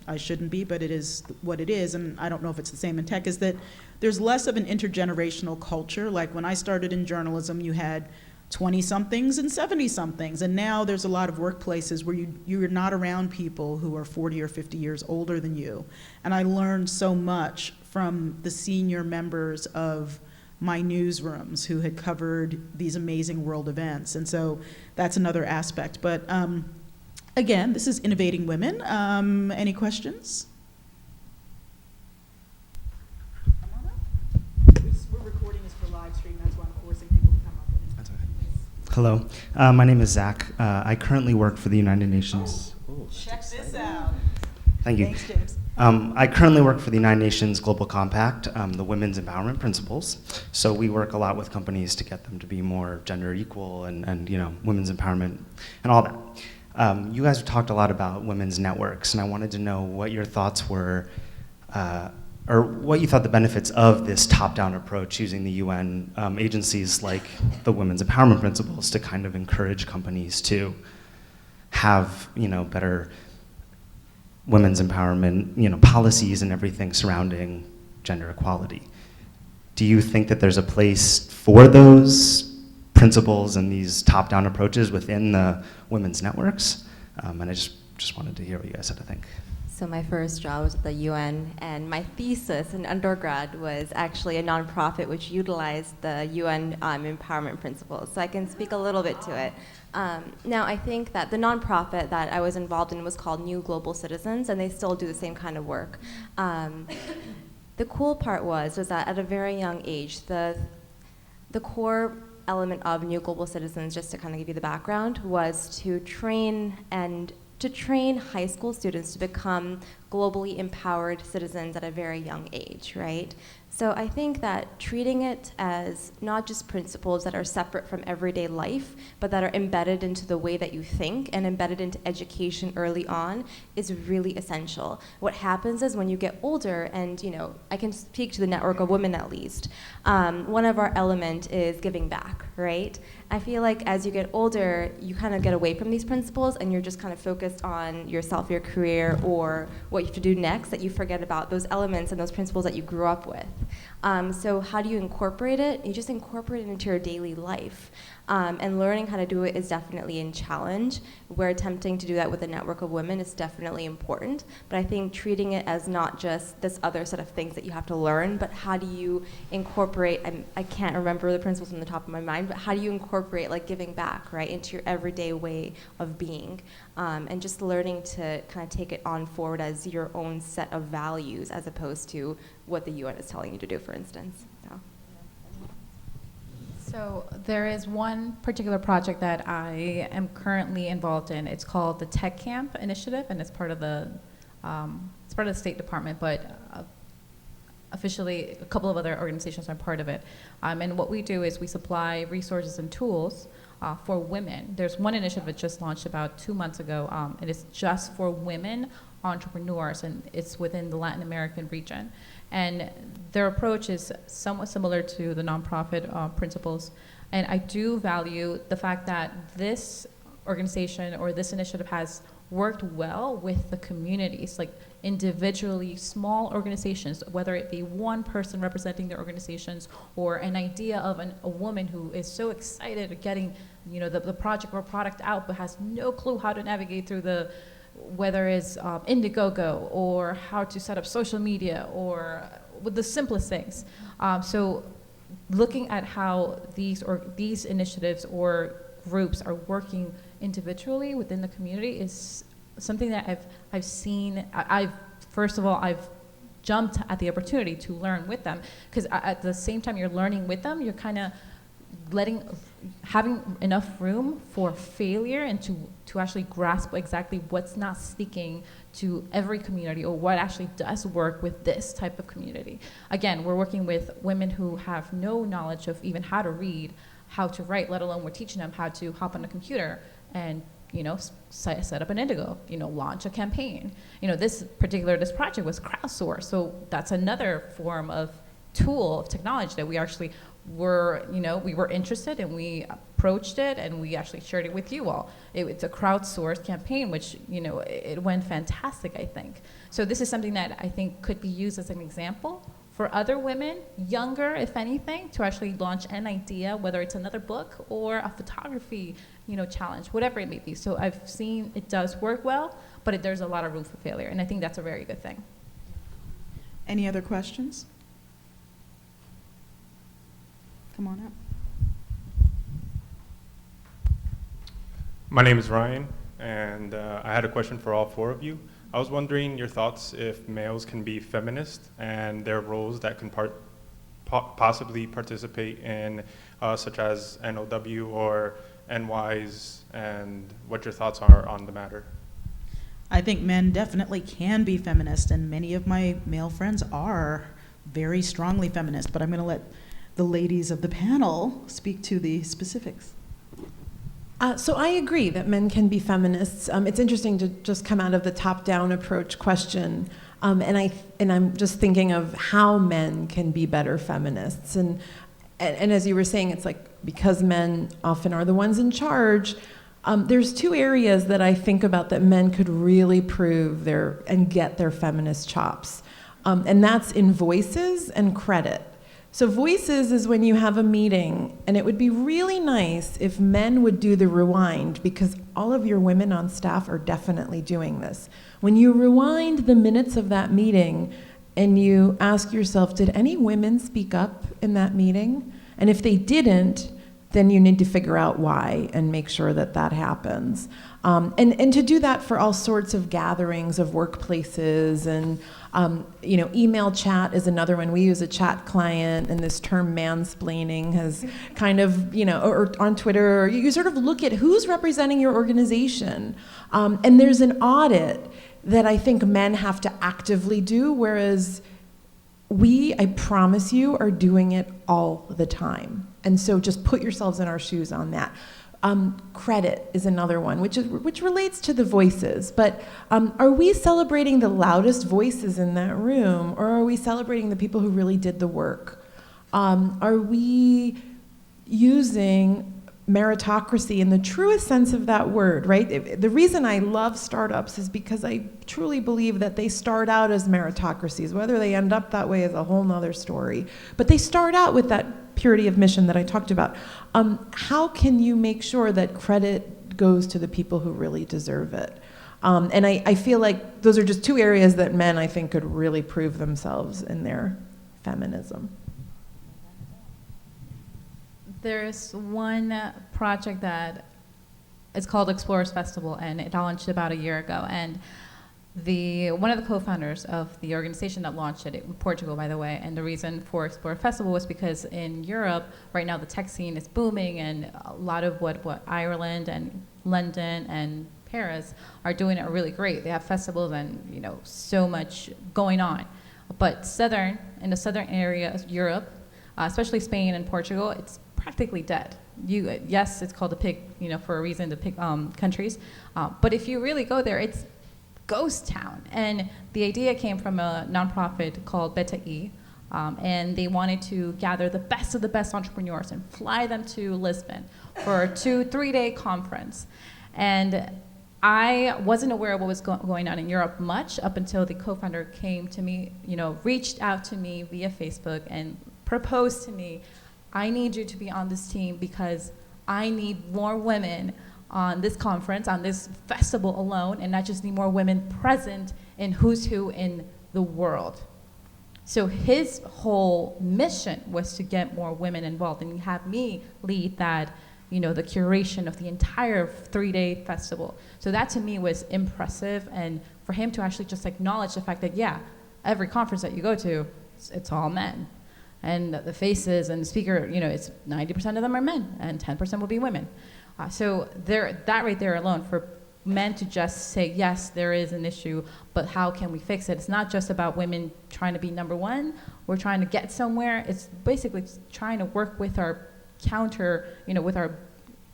I shouldn't be, but it is what it is, and I don't know if it's the same in tech, is that there's less of an intergenerational culture. Like when I started in journalism, you had 20-somethings and 70-somethings, and now there's a lot of workplaces where you're not around people who are 40 or 50 years older than you. And I learned so much from the senior members of my newsrooms who had covered these amazing world events, and so that's another aspect. But again, this is Innovating Women. Any questions? We're recording this for live stream, that's why I'm forcing people to come up.
That's okay. Hello, my name is Zach. I currently work for the United Nations.
Check this out.
Thank you.
Thanks, James.
I currently work for the United Nations Global Compact, the Women's Empowerment Principles. So we work a lot with companies to get them to be more gender equal and women's empowerment and all that. You guys have talked a lot about women's networks, and I wanted to know what your thoughts were, or what you thought the benefits of this top-down approach using the UN agencies like the Women's Empowerment Principles to kind of encourage companies to have better women's empowerment, policies and everything surrounding gender equality. Do you think that there's a place for those principles and these top-down approaches within the women's networks? And I just wanted to hear what you guys had to think.
So my first job was at the UN, and my thesis in undergrad was actually a nonprofit which utilized the UN empowerment principles. So I can speak a little bit to it. Now, I think that the nonprofit that I was involved in was called New Global Citizens, and they still do the same kind of work. The cool part was that at a very young age, the core element of New Global Citizens, just to kind of give you the background, was to train high school students to become globally empowered citizens at a very young age, right? So I think that treating it as not just principles that are separate from everyday life, but that are embedded into the way that you think and embedded into education early on is really essential. What happens is when you get older, and I can speak to the network of women at least, one of our element is giving back, right? I feel like as you get older, you kind of get away from these principles and you're just kind of focused on yourself, your career, or what what you have to do next, that you forget about those elements and those principles that you grew up with. So how do you incorporate it? You just incorporate it into your daily life. And learning how to do it is definitely a challenge. We're attempting to do that with a network of women. It's definitely important. But I think treating it as not just this other set of things that you have to learn, but how do you incorporate, I can't remember the principles from the top of my mind, but how do you incorporate like giving back, right, into your everyday way of being? And just learning to kind of take it on forward as your own set of values as opposed to what the UN is telling you to do, for instance.
So there is one particular project that I am currently involved in. It's called the Tech Camp Initiative, and it's part of the State Department, but officially a couple of other organizations are part of it. And what we do is we supply resources and tools for women. There's one initiative that just launched about 2 months ago, and it's just for women entrepreneurs, and it's within the Latin American region. And their approach is somewhat similar to the nonprofit principles. And I do value the fact that this organization or this initiative has worked well with the communities, like individually small organizations, whether it be one person representing their organizations or an idea of a woman who is so excited at getting, you know, the project or product out but has no clue how to navigate through the, whether it's Indiegogo or how to set up social media or with the simplest things. So looking at how these initiatives or groups are working individually within the community is something that I've seen. First of all, I've jumped at the opportunity to learn with them, because at the same time you're learning with them, you're kind of having enough room for failure and to actually grasp exactly what's not speaking to every community or what actually does work with this type of community. Again, we're working with women who have no knowledge of even how to read, how to write, let alone we're teaching them how to hop on a computer and, you know, set up an Indigo, you know, launch a campaign. You know, this project was crowdsourced, so that's another form of tool of technology that we actually were, you know, we were interested and we approached it and we actually shared it with you all. It's a crowdsourced campaign, which, you know, it went fantastic, I think. So this is something that I think could be used as an example for other women, younger, if anything, to actually launch an idea, whether it's another book or a photography, you know, challenge, whatever it may be. So I've seen it does work well, but there's a lot of room for failure, and I think that's a very good thing.
Any other questions? Come on up.
My name is Ryan, and I had a question for all four of you. I was wondering your thoughts if males can be feminist and their roles that can possibly participate in such as NOW or NYs, and what your thoughts are on the matter.
I think men definitely can be feminist, and many of my male friends are very strongly feminist, but I'm going to let the ladies of the panel speak to the specifics.
So I agree that men can be feminists. It's interesting to just come out of the top-down approach question, and I'm just thinking of how men can be better feminists. And as you were saying, it's like because men often are the ones in charge. There's two areas that I think about that men could really prove and get their feminist chops, and that's in voices and credit. So voices is when you have a meeting, and it would be really nice if men would do the rewind, because all of your women on staff are definitely doing this. When you rewind the minutes of that meeting and you ask yourself, did any women speak up in that meeting? And if they didn't, then you need to figure out why and make sure that that happens. And to do that for all sorts of gatherings of workplaces, and you know, email chat is another one. We use a chat client, and this term mansplaining has kind of, you know, or on Twitter, you sort of look at who's representing your organization. And there's an audit that I think men have to actively do, whereas we, I promise you, are doing it all the time. And so just put yourselves in our shoes on that. Credit is another one, which relates to the voices. But are we celebrating the loudest voices in that room, or are we celebrating the people who really did the work? Are we using meritocracy in the truest sense of that word, right? The reason I love startups is because I truly believe that they start out as meritocracies. Whether they end up that way is a whole nother story. But they start out with that purity of mission that I talked about. How can you make sure that credit goes to the people who really deserve it? And I feel like those are just two areas that men, I think, could really prove themselves in their feminism.
There's one project that is called Explorers Festival, and it launched about a year ago. And one of the co-founders of the organization that launched it in Portugal, by the way, and the reason for Explorer Festival was because in Europe, right now the tech scene is booming, and a lot of what Ireland and London and Paris are doing are really great. They have festivals and so much going on. But in the southern area of Europe, especially Spain and Portugal, it's practically dead. Yes, it's called the pig, for a reason, the pig countries. But if you really go there, it's ghost town. And the idea came from a nonprofit called Beta E, and they wanted to gather the best of the best entrepreneurs and fly them to Lisbon for a 2-3-day conference. And I wasn't aware of what was going on in Europe much up until the co-founder came to me, reached out to me via Facebook and proposed to me, I need you to be on this team because I need more women on this conference, on this festival alone, and not just need more women present in who's who in the world. So his whole mission was to get more women involved and have me lead that, the curation of the entire 3-day festival. So that to me was impressive, and for him to actually just acknowledge the fact that, yeah, every conference that you go to, it's all men. And the faces and the speaker, it's 90% of them are men, and 10% will be women. So that right there alone, for men to just say, yes, there is an issue, but how can we fix it? It's not just about women trying to be number one. We're trying to get somewhere. It's basically trying to work with our counter, with our,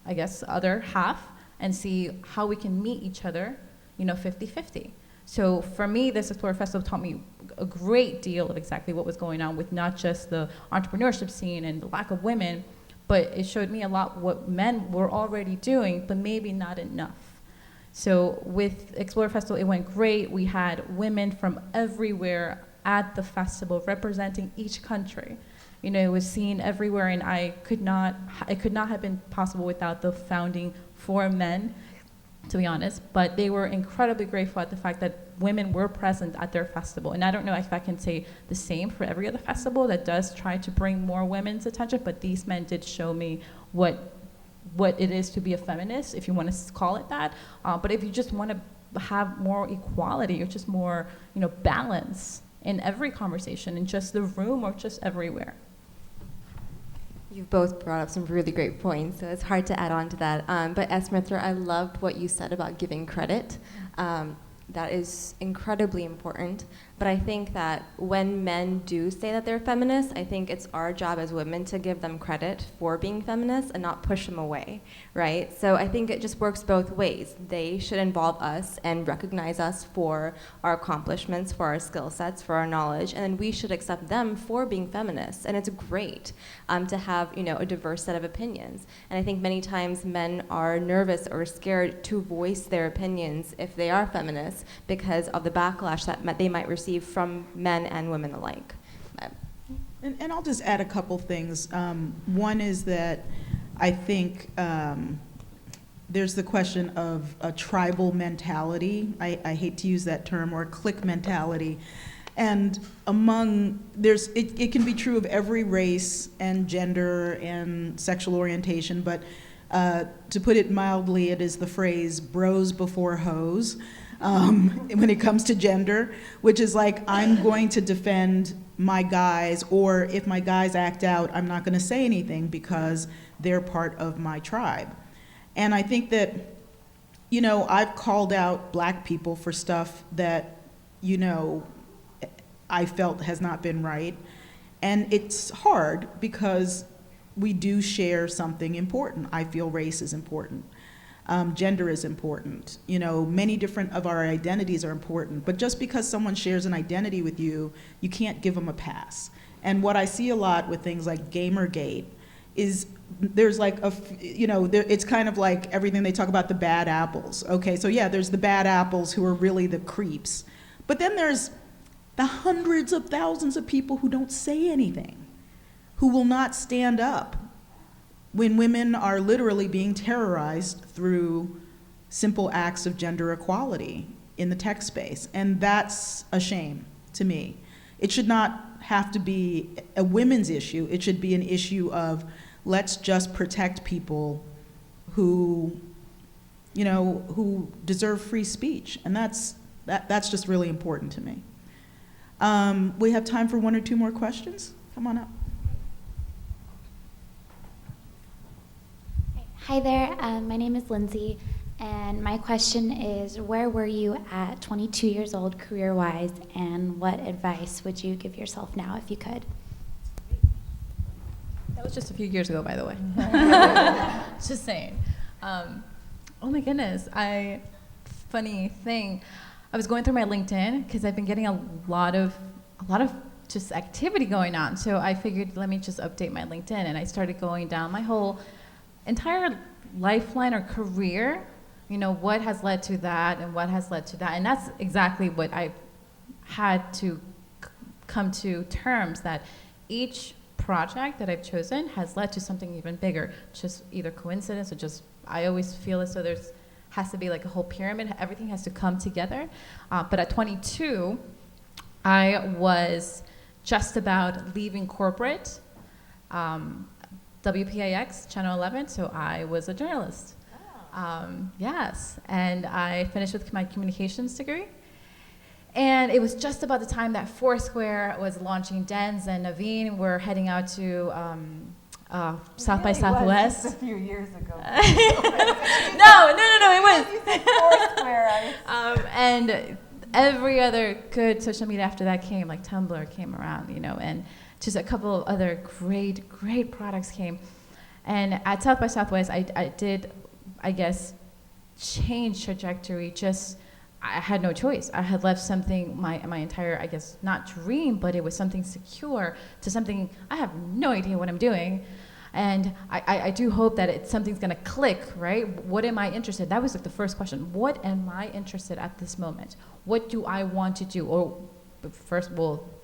I guess, other half, and see how we can meet each other, 50-50. So for me, this Explorer Festival taught me a great deal of exactly what was going on with not just the entrepreneurship scene and the lack of women, but it showed me a lot what men were already doing, but maybe not enough. So with Explorer Festival, it went great. We had women from everywhere at the festival representing each country. It was seen everywhere, and it could not have been possible without the founding 4 men, to be honest, but they were incredibly grateful at the fact that women were present at their festival. And I don't know if I can say the same for every other festival that does try to bring more women's attention, but these men did show me what it is to be a feminist, if you want to call it that. But if you just want to have more equality or just more, balance in every conversation, in just the room or just everywhere.
You've both brought up some really great points, so it's hard to add on to that. But Mitra, I loved what you said about giving credit. That is incredibly important. But I think that when men do say that they're feminists, I think it's our job as women to give them credit for being feminists and not push them away, right? So I think it just works both ways. They should involve us and recognize us for our accomplishments, for our skill sets, for our knowledge, and then we should accept them for being feminists. And it's great to have, a diverse set of opinions. And I think many times men are nervous or scared to voice their opinions if they are feminists because of the backlash that they might receive from men and women alike.
And I'll just add a couple things. One is that I think there's the question of a tribal mentality. I hate to use that term, or a clique mentality. And it can be true of every race and gender and sexual orientation, but to put it mildly, it is the phrase bros before hoes. When it comes to gender, which is like, I'm going to defend my guys, or if my guys act out, I'm not going to say anything because they're part of my tribe. And I think that, I've called out black people for stuff that, I felt has not been right. And it's hard because we do share something important. I feel race is important. Gender is important. Many different of our identities are important, but just because someone shares an identity with you, you can't give them a pass. And what I see a lot with things like Gamergate is there's like it's kind of like everything they talk about, the bad apples. Okay, so yeah, there's the bad apples who are really the creeps. But then there's the hundreds of thousands of people who don't say anything, who will not stand up when women are literally being terrorized through simple acts of gender equality in the tech space. And that's a shame to me. It should not have to be a women's issue. It should be an issue of let's just protect people who, who deserve free speech. And that's just really important to me. We have time for one or two more questions. Come on up.
Hi there, my name is Lindsay, and my question is, where were you at 22 years old career-wise, and what advice would you give yourself now if you could?
That was just a few years ago, by the way. Just saying. Oh my goodness, funny thing, I was going through my LinkedIn because I've been getting a lot of just activity going on. So I figured, let me just update my LinkedIn, and I started going down my whole entire lifeline or career, what has led to that and what has led to that. And that's exactly what I had to come to terms, that each project that I've chosen has led to something even bigger. Just either coincidence or just, I always feel as though has to be like a whole pyramid. Everything has to come together. But at 22, I was just about leaving corporate. WPIX, Channel 11, so I was a journalist. Yes, and I finished with my communications degree. And it was just about the time that Foursquare was launching Dens, and Naveen were heading out to South by Southwest.
Just a few years ago.
No, it was.
You said Foursquare.
And every other good social media after that came, like Tumblr came around, and just a couple of other great products came. And at South by Southwest, I did, I guess, change trajectory. I had no choice. I had left something, my entire, I guess, not dream, but it was something secure, to something I have no idea what I'm doing. And I do hope that something's gonna click, right? What am I interested? That was like the first question. What am I interested at this moment? What do I want to do? Or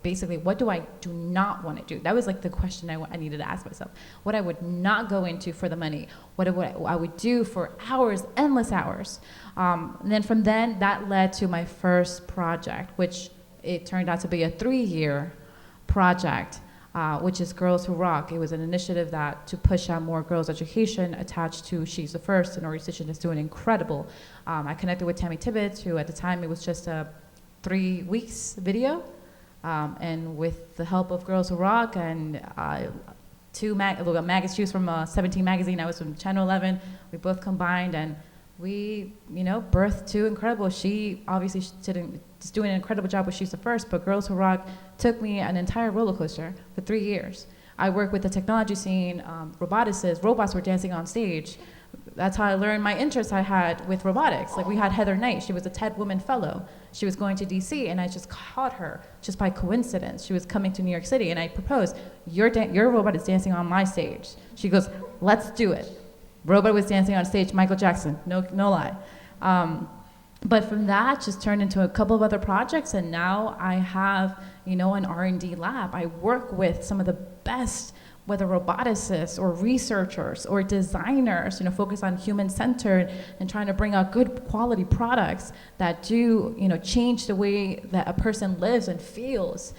basically, what do I do not want to do? That was like the question I needed to ask myself. What I would not go into for the money. What I would do for hours, endless hours. And then from then, that led to my first project, which it turned out to be a 3-year project, which is Girls Who Rock. It was an initiative to push out more girls' education attached to She's the First, an organization that's doing incredible. I connected with Tammy Tibbetts, who at the time it was just a 3 weeks video, and with the help of Girls Who Rock and two magazines from 17 magazine, I was from Channel 11, we both combined, and we, birthed two incredible. She obviously is doing an incredible job with She's the First, but Girls Who Rock took me an entire roller coaster for 3 years. I worked with the technology scene, roboticists, robots were dancing on stage. That's how I learned my interest I had with robotics. Like, we had Heather Knight, she was a TED Woman Fellow. She was going to DC, and I just caught her just by coincidence. She was coming to New York City, and I proposed, your robot is dancing on my stage. She goes, let's do it. Robot was dancing on stage, Michael Jackson, no lie. But from that, just turned into a couple of other projects, and now I have, an R&D lab. I work with some of the best, whether roboticists or researchers or designers, focus on human-centered and trying to bring out good quality products that do, change the way that a person lives and feels.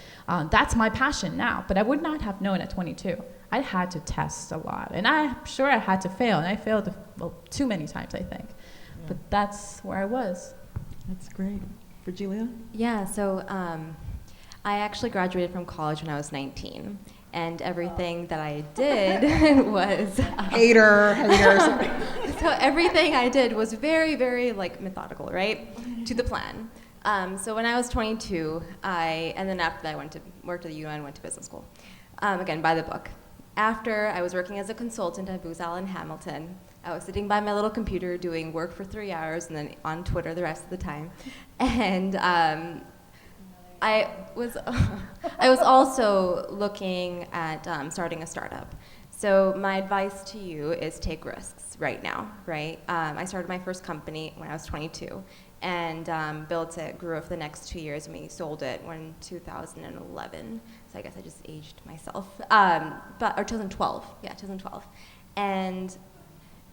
That's my passion now, but I would not have known at 22. I had to test a lot, and I'm sure I had to fail, and I failed too many times, I think. Yeah. But that's where I was.
That's great. Virgilla?
Yeah, so I actually graduated from college when I was 19. And everything that I did was...
Hater.
So everything I did was very, very, methodical, right? To the plan. So when I was 22, and then after that I went to work at the UN, went to business school. Again, by the book. After I was working as a consultant at Booz Allen Hamilton, I was sitting by my little computer doing work for 3 hours and then on Twitter the rest of the time. And I was also looking at starting a startup. So my advice to you is take risks right now, right? I started my first company when I was 22 and built it, grew it for the next 2 years, and we sold it in 2011. So I guess I just aged myself. Or 2012, yeah, 2012. And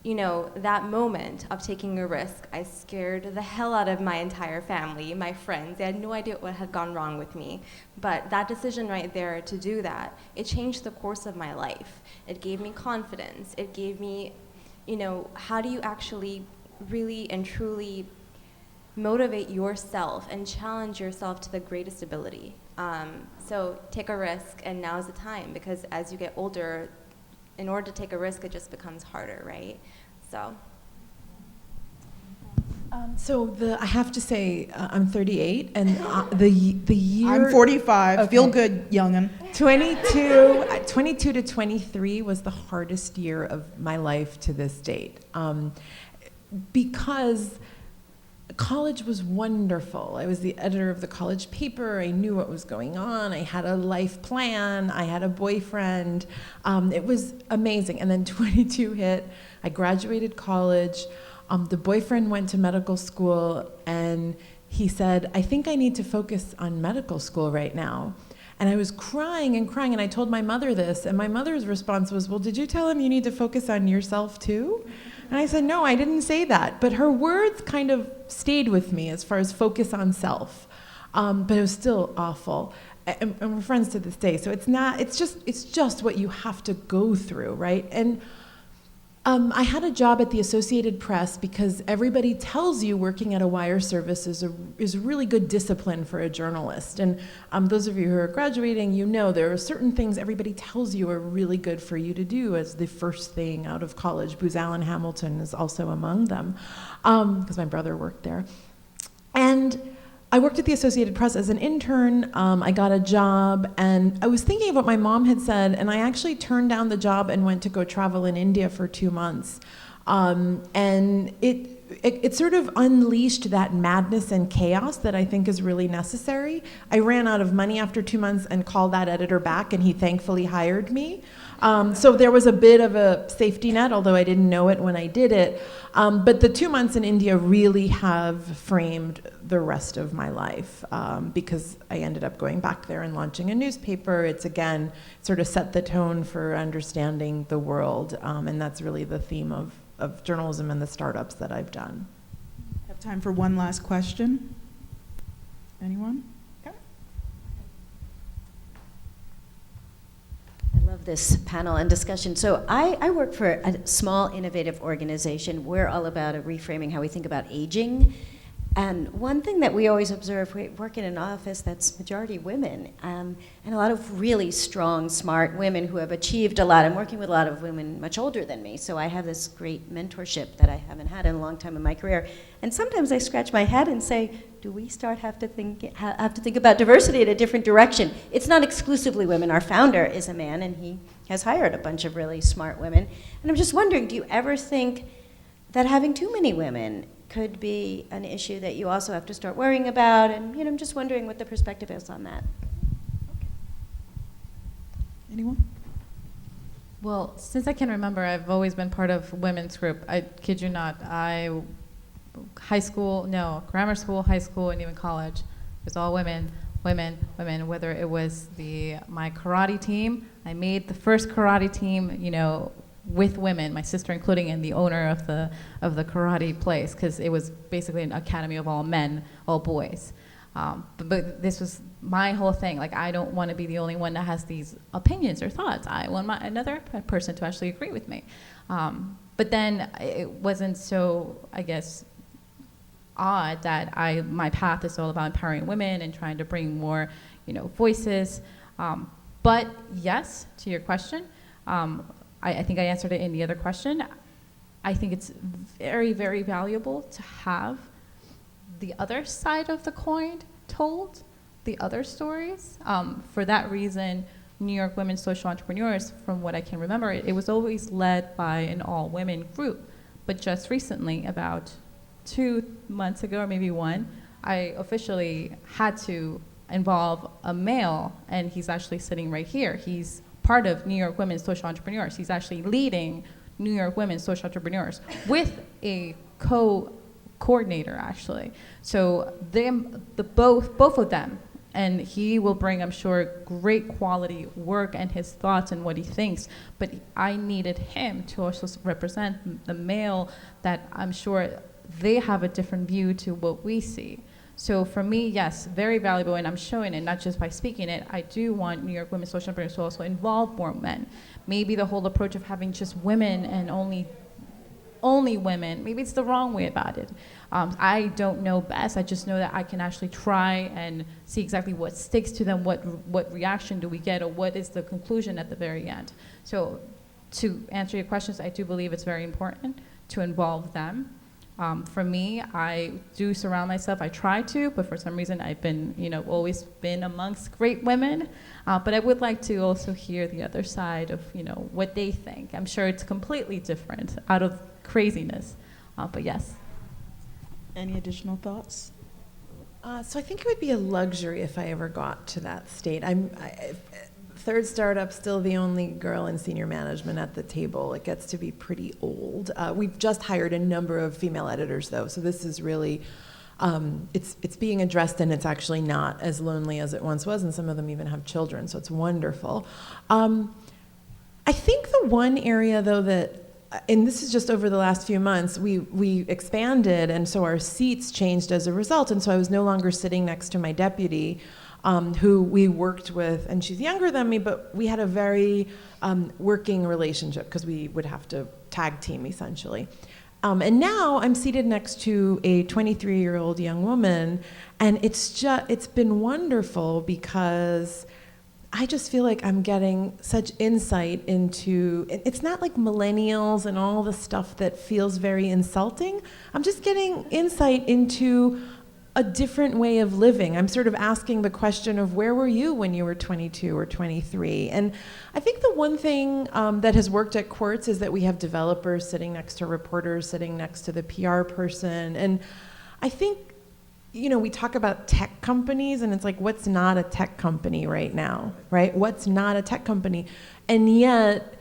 you know, that moment of taking a risk, I scared the hell out of my entire family, my friends. They had no idea what had gone wrong with me. But that decision right there to do that, it changed the course of my life. It gave me confidence. It gave me, you know, how do you actually really and truly motivate yourself and challenge yourself to the greatest ability. So take a risk, and now's the time, because as you get older, in order to take a risk, it just becomes harder, right? So.
I have to say, I'm 38, and the year...
I'm 45.
Okay.
Feel good, young'un.
22 to 23 was the hardest year of my life to this date, because college was wonderful. I was the editor of the college paper. I knew what was going on. I had a life plan. I had a boyfriend. It was amazing. And then 22 hit. I graduated college. The boyfriend went to medical school, and he said, I think I need to focus on medical school right now. And I was crying and crying, and I told my mother this, and my mother's response was, well, did you tell him you need to focus on yourself too? And I said, no, I didn't say that. But her words kind of stayed with me as far as focus on self. But it was still awful. And we're friends to this day. So it's just what you have to go through, right? And I had a job at the Associated Press because everybody tells you working at a wire service is really good discipline for a journalist. And those of you who are graduating, you know there are certain things everybody tells you are really good for you to do as the first thing out of college. Booz Allen Hamilton is also among them, because my brother worked there. And I worked at the Associated Press as an intern. I got a job, and I was thinking of what my mom had said, and I actually turned down the job and went to go travel in India for 2 months. And it sort of unleashed that madness and chaos that I think is really necessary. I ran out of money after 2 months and called that editor back, and he thankfully hired me. So there was a bit of a safety net, although I didn't know it when I did it. But the 2 months in India really have framed the rest of my life, because I ended up going back there and launching a newspaper. It's, again, sort of set the tone for understanding the world, and that's really the theme of journalism and the startups that I've done.
Have time for one last question. Anyone? Okay.
I love this panel and discussion. So I work for a small, innovative organization. We're all about reframing how we think about aging. And one thing that we always observe, we work in an office that's majority women, and a lot of really strong, smart women who have achieved a lot. I'm working with a lot of women much older than me, so I have this great mentorship that I haven't had in a long time in my career. And sometimes I scratch my head and say, do we have to think about diversity in a different direction? It's not exclusively women. Our founder is a man, and he has hired a bunch of really smart women. And I'm just wondering, do you ever think that having too many women could be an issue that you also have to start worrying about? And I'm just wondering what the perspective is on that.
Anyone?
Well, since I can remember, I've always been part of women's group. I kid you not. Grammar school, high school, and even college. It was all women, whether it was my karate team. I made the first karate team, with women, my sister including, and the owner of the karate place, because it was basically an academy of all men, all boys. But this was my whole thing. Like, I don't want to be the only one that has these opinions or thoughts. I want another person to actually agree with me. But then it wasn't so, I guess, odd that my path is all about empowering women and trying to bring more, voices. But yes, to your question, I think I answered it in the other question. I think it's very, very valuable to have the other side of the coin told, the other stories. For that reason, New York Women Social Entrepreneurs, from what I can remember, it was always led by an all-women group. But just recently, about 2 months ago, or maybe 1, I officially had to involve a male, and he's actually sitting right here. He's part of New York Women Social Entrepreneurs. He's actually leading New York Women Social Entrepreneurs with a coordinator, actually. So both of them, and he will bring, I'm sure, great quality work and his thoughts and what he thinks. But I needed him to also represent the male that I'm sure they have a different view to what we see. So for me, yes, very valuable, and I'm showing it not just by speaking it. I do want New York Women Social Entrepreneurs to also involve more men. Maybe the whole approach of having just women and only women, maybe it's the wrong way about it. I don't know best. I just know that I can actually try and see exactly what sticks to them, what reaction do we get, or what is the conclusion at the very end. So to answer your questions, I do believe it's very important to involve them. For me, I do surround myself, I try to, but for some reason I've been, always been amongst great women. But I would like to also hear the other side of, what they think. I'm sure it's completely different out of craziness, but yes.
Any additional thoughts?
So I think it would be a luxury if I ever got to that state. Third startup, still the only girl in senior management at the table. It gets to be pretty old. We've just hired a number of female editors, though, so this is really, it's being addressed, and it's actually not as lonely as it once was, and some of them even have children, so it's wonderful. I think the one area, though, that, and this is just over the last few months, we expanded, and so our seats changed as a result, and so I was no longer sitting next to my deputy, who we worked with, and she's younger than me, but we had a very working relationship because we would have to tag team, essentially. And now I'm seated next to a 23-year-old young woman, and it's been wonderful because I just feel like I'm getting such insight into, it's not like millennials and all the stuff that feels very insulting. I'm just getting insight into a different way of living. I'm sort of asking the question of where were you when you were 22 or 23? And I think the one thing that has worked at Quartz is that we have developers sitting next to reporters, sitting next to the PR person. And I think, we talk about tech companies, and it's like, what's not a tech company right now, right? What's not a tech company? And yet,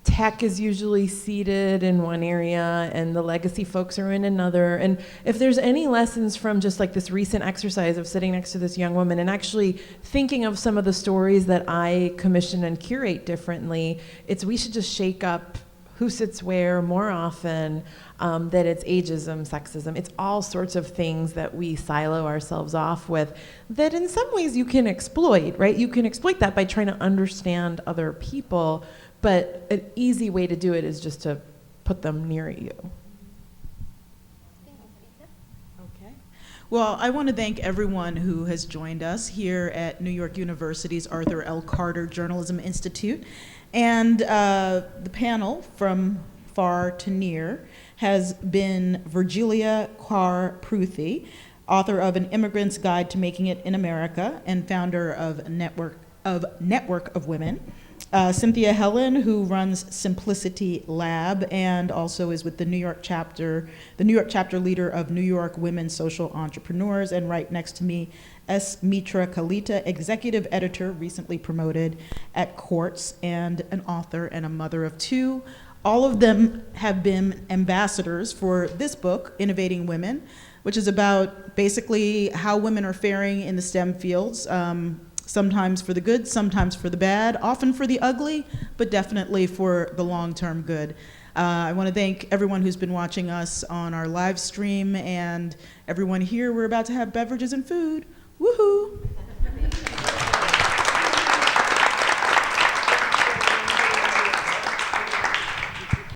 tech is usually seated in one area and the legacy folks are in another. And if there's any lessons from just like this recent exercise of sitting next to this young woman and actually thinking of some of the stories that I commission and curate differently, we should just shake up who sits where more often, that it's ageism, sexism, it's all sorts of things that we silo ourselves off with that in some ways you can exploit, right? You can exploit that by trying to understand other people. But an easy way to do it is just to put them near you.
Okay. Well, I want to thank everyone who has joined us here at New York University's Arthur L. Carter Journalism Institute. And the panel from far to near has been Virgilla, Kaur, Pruthi, author of An Immigrant's Guide to Making It in America and founder of Network of Women. Cynthia Hellen, who runs SMPLCT Lab and also is with the New York chapter leader of New York Women Social Entrepreneurs, and right next to me, Mitra Kalita, executive editor, recently promoted at Quartz, and an author and a mother of two. All of them have been ambassadors for this book, Innovating Women, which is about basically how women are faring in the STEM fields. Sometimes for the good, sometimes for the bad, often for the ugly, but definitely for the long-term good. I want to thank everyone who's been watching us on our live stream and everyone here. We're about to have beverages and food. Woohoo!